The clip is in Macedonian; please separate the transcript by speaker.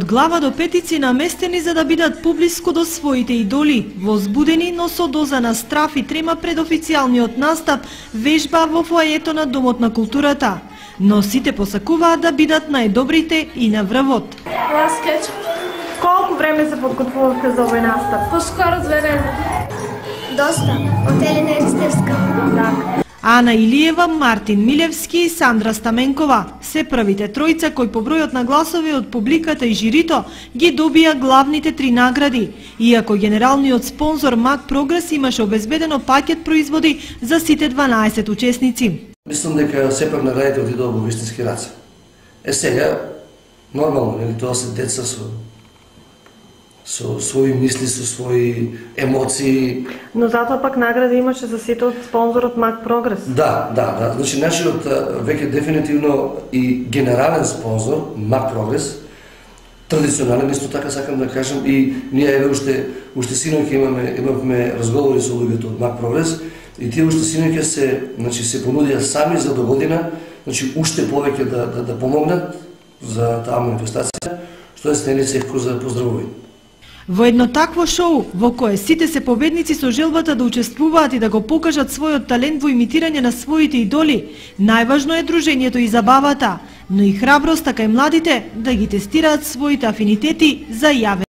Speaker 1: Од глава до петици наместени за да бидат поблиску до своите идоли, возбудени, но со доза на страф и трема пред официјалниот настап, вежба во фоајето на Домот на културата. Но сите посакуваат да бидат најдобрите и на врвот. Колку време се подготвувавте за овој настап?
Speaker 2: Поскоро 2 недели. Доста. Од Елена Ристевска.
Speaker 1: Так. Ана Илиева, Мартин Милевски и Сандра Стаменкова се првите тројца кои по бројот на гласови од публиката и жирито ги добија главните 3 награди, иако генералниот спонзор Мак Прогрес имаше обезбедено пакет производи за сите 12 учесници.
Speaker 3: Мислам дека сепак наградите отидоа во вистински раце. Сега, нормално, нели, тоа се деца со своји мисли, со своји емоции.
Speaker 1: Но затоа пак награди имаше за сите од спонзорот Мак Прогрес.
Speaker 3: Да. Значи, нашиот веќе дефинитивно и генерален спонзор, Мак Прогрес, традиционален, исто така сакам да кажам, и ние еве уште синоќа имавме разговори со луѓето од Мак Прогрес, и тие уште синоќа се понудија сами за до година, значи уште повеќе да помогнат за таа манифестација, што е стени секој за поздравување.
Speaker 1: Во едно такво шоу, во кое сите се победници со желбата да учествуваат и да го покажат својот талент во имитирање на своите идоли, најважно е дружењето и забавата, но и храброст, така и младите да ги тестираат своите афинитети за јавен